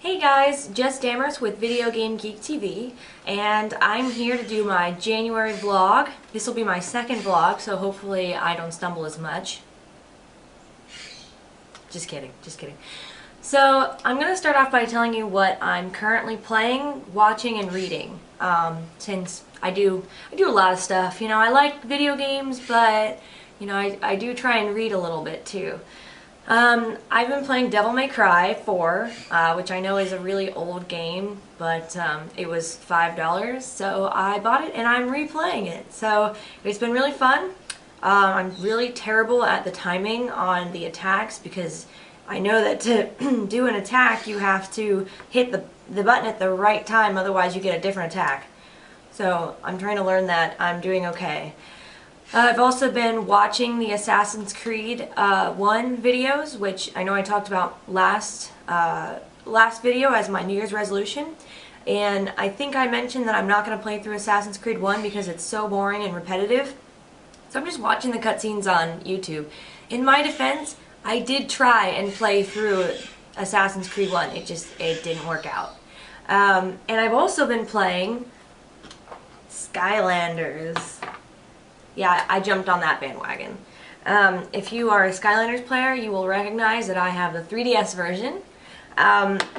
Hey guys, Jess Damerst with VideoGameGeek TV, and I'm here to do my January vlog. This will be my second vlog, so hopefully I don't stumble as much. Just kidding, just kidding. So I'm going to start off by telling you what I'm currently playing, watching, and reading. Since I do a lot of stuff. You know, I like video games, but you know, I do try and read a little bit too. I've been playing Devil May Cry 4, which I know is a really old game, but it was $5, so I bought it and I'm replaying it. So it's been really fun. I'm really terrible at the timing on the attacks because I know that to do an attack you have to hit the button at the right time, otherwise you get a different attack. So I'm trying to learn that. I'm doing okay. I've also been watching the Assassin's Creed 1 videos, which I know I talked about last video as my New Year's resolution. And I think I mentioned that I'm not going to play through Assassin's Creed 1 because it's so boring and repetitive. So I'm just watching the cutscenes on YouTube. In my defense, I did try and play through Assassin's Creed 1. It didn't work out. And I've also been playing Skylanders. Yeah, I jumped on that bandwagon. If you are a Skylanders player, you will recognize that I have the 3DS version.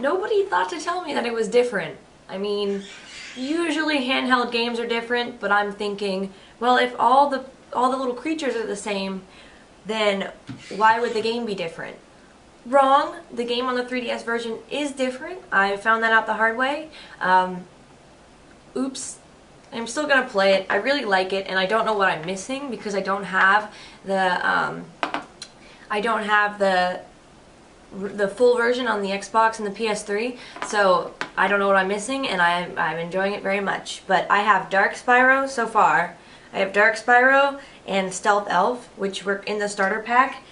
Nobody thought to tell me that it was different. I mean, usually handheld games are different, but I'm thinking, well, if all the little creatures are the same, then why would the game be different? Wrong. The game on the 3DS version is different. I found that out the hard way. Oops. I'm still gonna play it. I really like it, and I don't know what I'm missing because I don't have the full version on the Xbox and the PS3. So I don't know what I'm missing, and I'm enjoying it very much. But I have Dark Spyro so far. I have Dark Spyro and Stealth Elf, which were in the starter pack.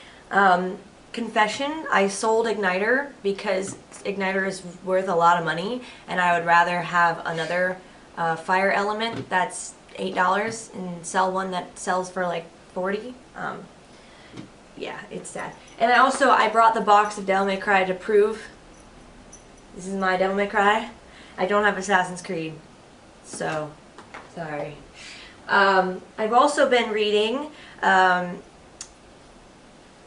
Confession: I sold Igniter because Igniter is worth a lot of money, and I would rather have another fire element that's $8 and sell one that sells for like $40. Yeah, it's sad. And I brought the box of Devil May Cry to prove this is my Devil May Cry. I don't have Assassin's Creed, so sorry. I've also been reading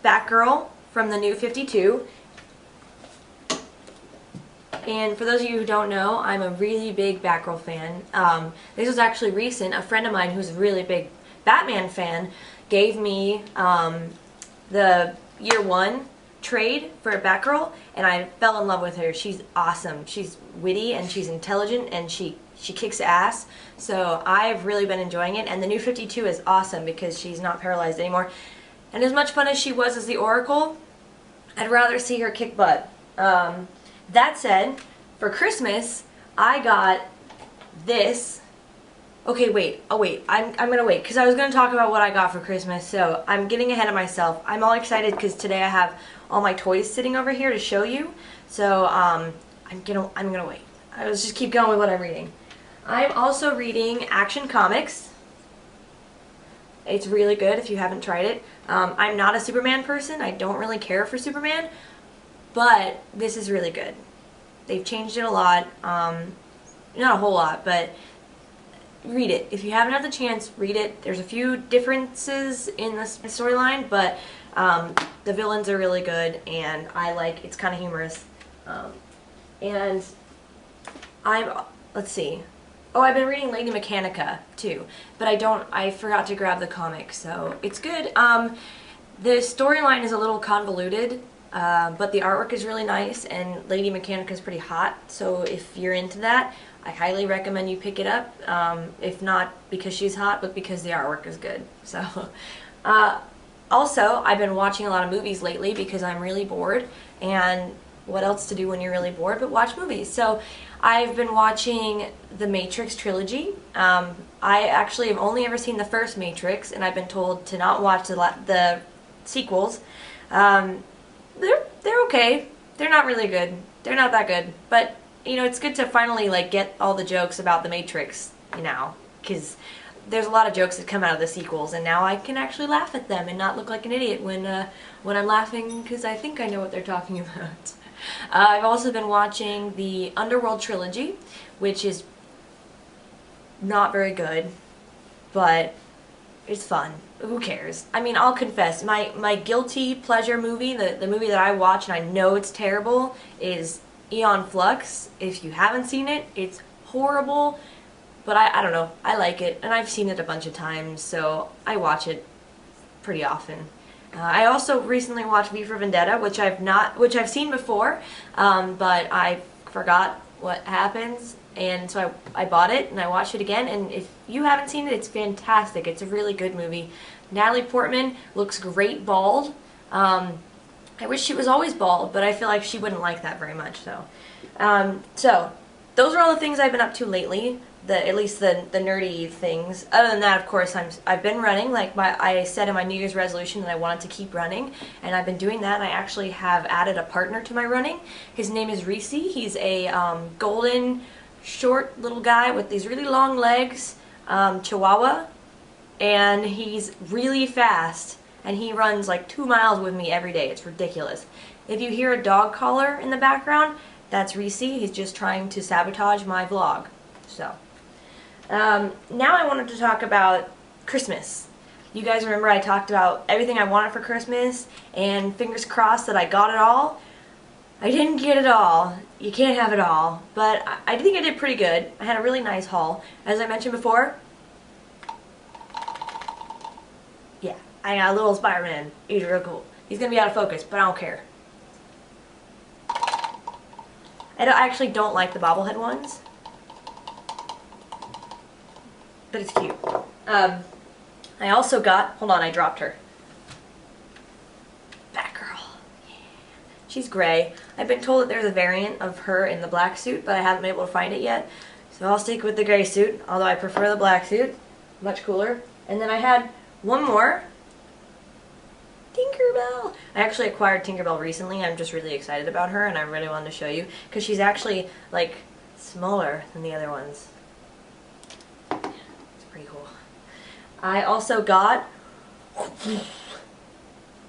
Batgirl from the New 52. And for those of you who don't know, I'm a really big Batgirl fan. This was actually recent. A friend of mine who's a really big Batman fan gave me the Year 1 trade for Batgirl, and I fell in love with her. She's awesome. She's witty and she's intelligent and she kicks ass. So I've really been enjoying it. And the New 52 is awesome because she's not paralyzed anymore. And as much fun as she was as the Oracle, I'd rather see her kick butt. That said, for Christmas, I got this. Okay, wait. Oh, wait. I'm going to wait because I was going to talk about what I got for Christmas, so I'm getting ahead of myself. I'm all excited because today I have all my toys sitting over here to show you. So, I'm going to wait. Let's just keep going with what I'm reading. I'm also reading Action Comics. It's really good if you haven't tried it. I'm not a Superman person. I don't really care for Superman. But this is really good. They've changed it a lot. Not a whole lot, but read it. If you haven't had the chance, read it. There's a few differences in the storyline, but the villains are really good, and it's kind of humorous. And let's see. Oh, I've been reading Lady Mechanica too, but I forgot to grab the comic, so it's good. The storyline is a little convoluted. But the artwork is really nice, and Lady Mechanica is pretty hot, so if you're into that, I highly recommend you pick it up, if not because she's hot, but because the artwork is good. So, also, I've been watching a lot of movies lately because I'm really bored, and what else to do when you're really bored but watch movies? So, I've been watching the Matrix trilogy. I actually have only ever seen the first Matrix, and I've been told to not watch the sequels. They're okay. They're not really good. They're not that good. But, you know, it's good to finally, get all the jokes about the Matrix, you know, because there's a lot of jokes that come out of the sequels, and now I can actually laugh at them and not look like an idiot when I'm laughing because I think I know what they're talking about. I've also been watching the Underworld trilogy, which is not very good, but it's fun. Who cares? I mean, I'll confess, my guilty pleasure movie, the movie that I watch and I know it's terrible, is Aeon Flux. If you haven't seen it, it's horrible, but I don't know, I like it, and I've seen it a bunch of times, so I watch it pretty often. I also recently watched V for Vendetta, which I've seen before, but I forgot what happens, and so I bought it and I watched it again. And if you haven't seen it, it's fantastic. It's a really good movie. Natalie Portman looks great bald. I wish she was always bald, but I feel like she wouldn't like that very much. So those are all the things I've been up to lately. At least the nerdy things. Other than that, of course, I've been running. Like I said in my New Year's resolution that I wanted to keep running, and I've been doing that. And I actually have added a partner to my running. His name is Reese. He's a golden, short little guy with these really long legs, Chihuahua, and he's really fast. And he runs like 2 miles with me every day. It's ridiculous. If you hear a dog collar in the background, that's Reese. He's just trying to sabotage my vlog. So. Now I wanted to talk about Christmas. You guys remember I talked about everything I wanted for Christmas, and fingers crossed that I got it all. I didn't get it all. You can't have it all, but I think I did pretty good. I had a really nice haul. As I mentioned before, yeah, I got a little Spider-Man. He's real cool. He's going to be out of focus, but I don't care. I actually don't like the bobblehead ones, but it's cute. I also got, hold on, I dropped her. Batgirl. Yeah. She's gray. I've been told that there's a variant of her in the black suit, but I haven't been able to find it yet. So I'll stick with the gray suit, although I prefer the black suit. Much cooler. And then I had one more. Tinkerbell. I actually acquired Tinkerbell recently. I'm just really excited about her, and I really wanted to show you, because she's actually, like, smaller than the other ones. Pretty cool. I also got,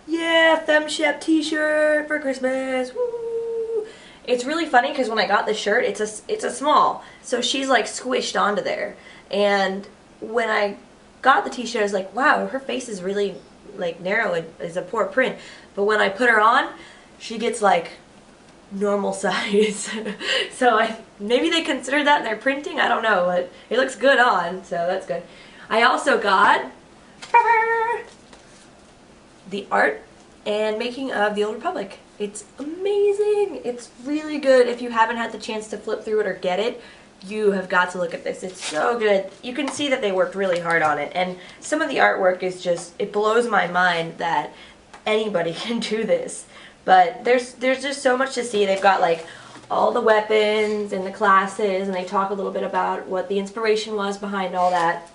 yeah, FemShep t-shirt for Christmas. Woo! It's really funny because when I got the shirt, it's a small, so she's like squished onto there. And when I got the t-shirt, I was like, wow, her face is really like narrow and is a poor print. But when I put her on, she gets like normal size. So maybe they considered that in their printing, I don't know, but it looks good on, so that's good. I also got the art and making of the Old Republic. It's amazing. It's really good. If you haven't had the chance to flip through it or get it, you have got to look at this. It's so good. You can see that they worked really hard on it, and some of the artwork is just, it blows my mind that anybody can do this. But there's just so much to see. They've got like all the weapons and the classes, and they talk a little bit about what the inspiration was behind all that.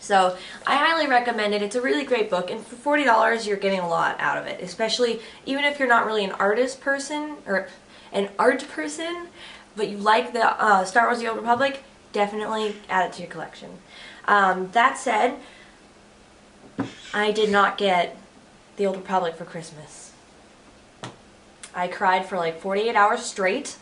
So I highly recommend it. It's a really great book, and for $40 you're getting a lot out of it, especially even if you're not really an artist person or an art person, but you like the Star Wars The Old Republic, definitely add it to your collection. That said, I did not get The Old Republic for Christmas. I cried for like 48 hours straight,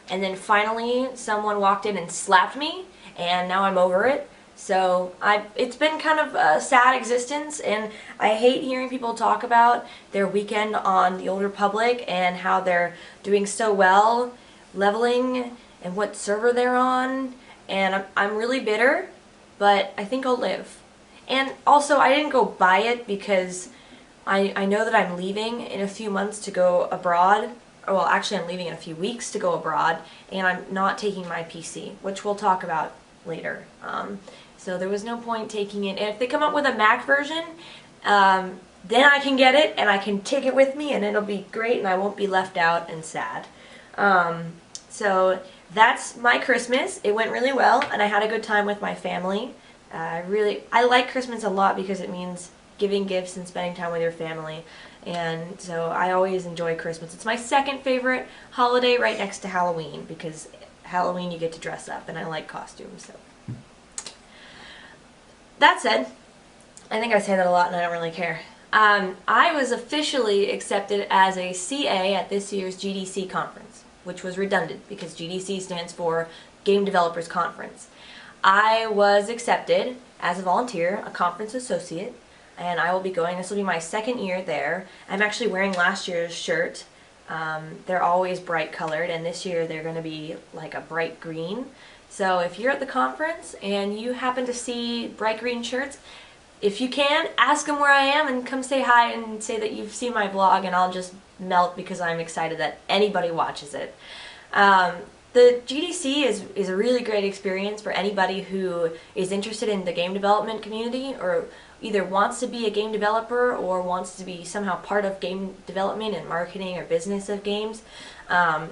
and then finally someone walked in and slapped me, and now I'm over it. So it's been kind of a sad existence, and I hate hearing people talk about their weekend on the Old Republic and how they're doing so well, leveling, and what server they're on, and I'm really bitter, but I think I'll live. And also, I didn't go buy it because I know that I'm leaving in a few months to go abroad. Well, actually I'm leaving in a few weeks to go abroad, and I'm not taking my PC, which we'll talk about later. So there was no point taking it. And if they come up with a Mac version, then I can get it, and I can take it with me, and it'll be great, and I won't be left out and sad. So that's my Christmas. It went really well, and I had a good time with my family. I like Christmas a lot because it means giving gifts and spending time with your family, and so I always enjoy Christmas. It's my second favorite holiday, right next to Halloween, because Halloween you get to dress up, and I like costumes. So that said, I think I say that a lot and I don't really care. I was officially accepted as a CA at this year's GDC conference, which was redundant because GDC stands for Game Developers Conference. I was accepted as a volunteer, a conference associate, and I will be going. This will be my second year there. I'm actually wearing last year's shirt. They're always bright colored, and this year they're going to be like a bright green. So if you're at the conference and you happen to see bright green shirts, if you can, ask them where I am and come say hi and say that you've seen my vlog, and I'll just melt because I'm excited that anybody watches it. The GDC is a really great experience for anybody who is interested in the game development community, or either wants to be a game developer or wants to be somehow part of game development and marketing or business of games.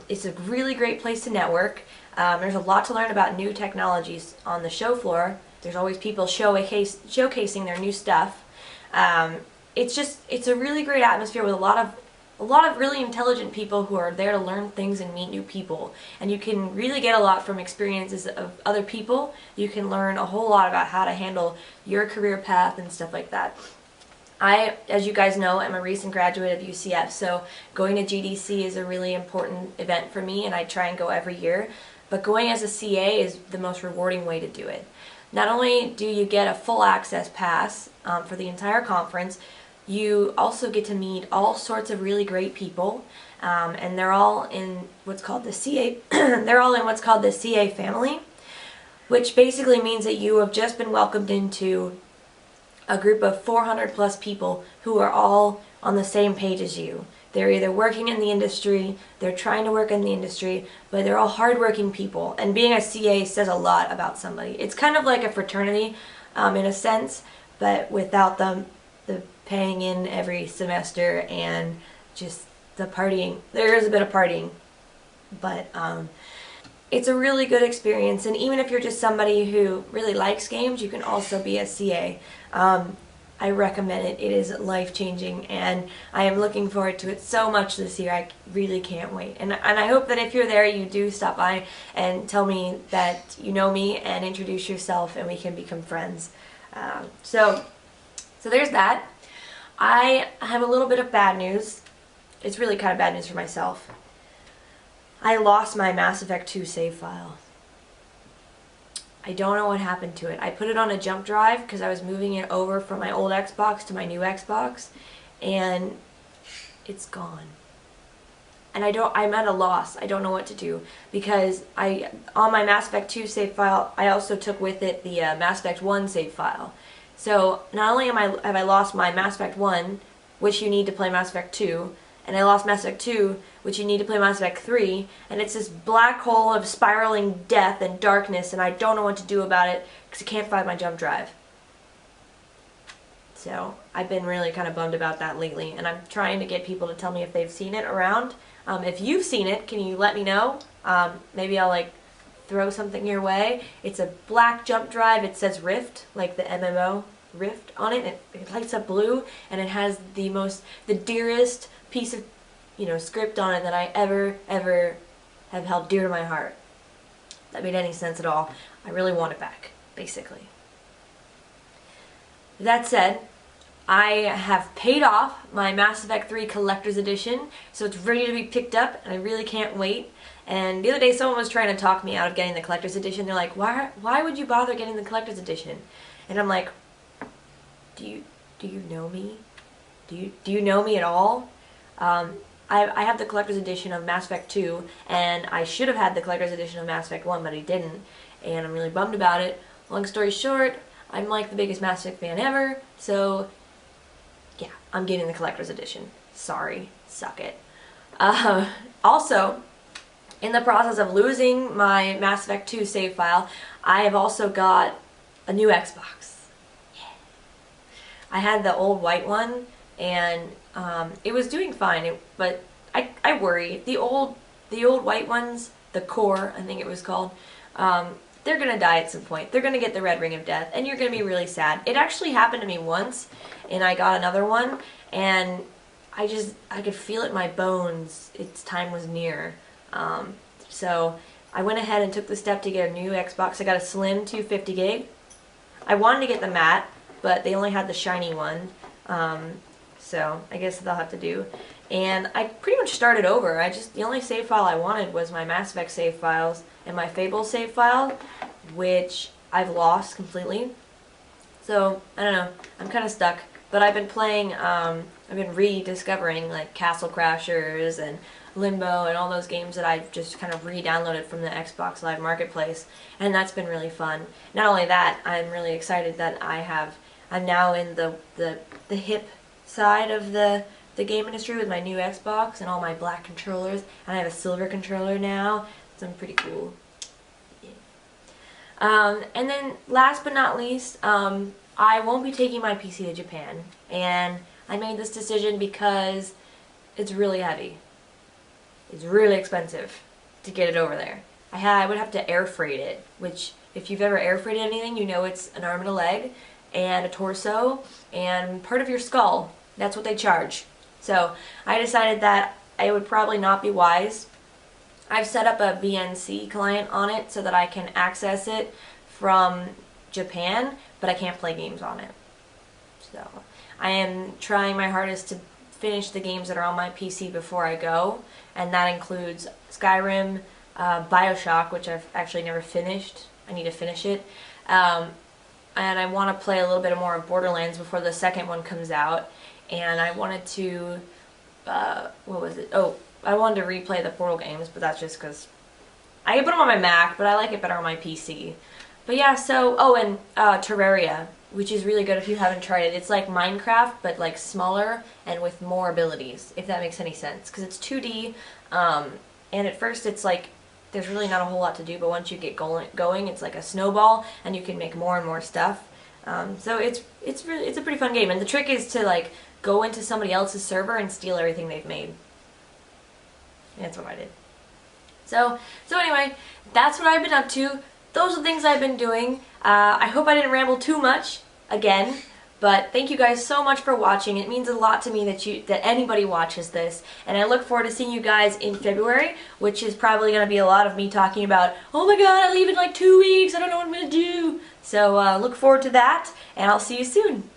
It's a really great place to network. There's a lot to learn about new technologies on the show floor. There's always people showcasing their new stuff. It's a really great atmosphere with a lot of really intelligent people who are there to learn things and meet new people. And you can really get a lot from experiences of other people. You can learn a whole lot about how to handle your career path and stuff like that. I, as you guys know, am a recent graduate of UCF, so going to GDC is a really important event for me, and I try and go every year. But going as a CA is the most rewarding way to do it. Not only do you get a full access pass for the entire conference, you also get to meet all sorts of really great people, and they're all in what's called the CA. They're all in what's called the CA family, which basically means that you have just been welcomed into a group of 400 plus people who are all on the same page as you. They're either working in the industry, they're trying to work in the industry, but they're all hardworking people. And being a CA says a lot about somebody. It's kind of like a fraternity in a sense, but without the paying in every semester and just the partying. There is a bit of partying, but it's a really good experience. And even if you're just somebody who really likes games, you can also be a CA. I recommend it. It is life-changing, and I am looking forward to it so much this year. I really can't wait. And I hope that if you're there, you do stop by and tell me that you know me and introduce yourself, and we can become friends. So there's that. I have a little bit of bad news. It's really kind of bad news for myself. I lost my Mass Effect 2 save file. I don't know what happened to it. I put it on a jump drive because I was moving it over from my old Xbox to my new Xbox, and it's gone. And I'm at a loss. I don't know what to do, because on my Mass Effect 2 save file, I also took with it the Mass Effect 1 save file. So not only have I lost my Mass Effect 1, which you need to play Mass Effect 2, and I lost Mass Effect 2, which you need to play Mass Effect 3, and it's this black hole of spiraling death and darkness, and I don't know what to do about it because I can't find my jump drive. So I've been really kind of bummed about that lately, and I'm trying to get people to tell me if they've seen it around. If you've seen it, can you let me know? Maybe I'll throw something your way. It's a black jump drive. It says Rift, like the MMO Rift on it. It lights up blue, and it has the dearest piece of script on it that I ever have held dear to my heart. If that made any sense at all. I really want it back, basically. That said, I have paid off my Mass Effect 3 Collector's Edition, so it's ready to be picked up, and I really can't wait. And the other day someone was trying to talk me out of getting the Collector's Edition. They're like, why would you bother getting the Collector's Edition? And I'm like, do you know me? Do you know me at all? I have the Collector's Edition of Mass Effect 2, and I should have had the Collector's Edition of Mass Effect 1, but I didn't, and I'm really bummed about it. Long story short, I'm like the biggest Mass Effect fan ever, so yeah, I'm getting the Collector's Edition. Sorry, suck it. Also, in the process of losing my Mass Effect 2 save file, I have also got a new Xbox. Yeah. I had the old white one, and it was doing fine, but I worry. The old white ones, the core, I think it was called, they're going to die at some point. They're going to get the red ring of death, and you're going to be really sad. It actually happened to me once, and I got another one, and I could feel it in my bones. Its time was near. So I went ahead and took the step to get a new Xbox. I got a slim 250 gig. I wanted to get the matte, but they only had the shiny one. so I guess they'll have to do. And I pretty much started over. The only save file I wanted was my Mass Effect save files and my Fable save file, which I've lost completely. So, I don't know, I'm kind of stuck. But I've been playing, I've been rediscovering like Castle Crashers and Limbo and all those games that I've just kind of re-downloaded from the Xbox Live Marketplace, and that's been really fun. Not only that, I'm really excited that I'm now in the hip side of the game industry with my new Xbox and all my black controllers, and I have a silver controller now, so I'm pretty cool. Yeah. And then last but not least, I won't be taking my PC to Japan, and I made this decision because it's really heavy. It's really expensive to get it over there. I would have to air freight it, which if you've ever air freighted anything, you know it's an arm and a leg and a torso and part of your skull. That's what they charge. So I decided that it would probably not be wise. I've set up a VNC client on it so that I can access it from Japan, but I can't play games on it. So I am trying my hardest to finish the games that are on my PC before I go, and that includes Skyrim, BioShock, which I've actually never finished. I need to finish it. And I want to play a little bit more of Borderlands before the second one comes out. And I wanted to, what was it? Oh, I wanted to replay the Portal games, but that's just because I can put them on my Mac, but I like it better on my PC. But yeah, so, oh, and Terraria, which is really good if you haven't tried it. It's like Minecraft, but like smaller and with more abilities, if that makes any sense. Because it's 2D, and at first it's like, there's really not a whole lot to do, but once you get going, it's like a snowball, and you can make more and more stuff. So it's a pretty fun game, and the trick is to like go into somebody else's server and steal everything they've made. And that's what I did. So anyway, that's what I've been up to. Those are things I've been doing. I hope I didn't ramble too much again, but thank you guys so much for watching. It means a lot to me that anybody watches this, and I look forward to seeing you guys in February, which is probably going to be a lot of me talking about, oh my god, I leave in like 2 weeks, I don't know what I'm going to do. So look forward to that, and I'll see you soon.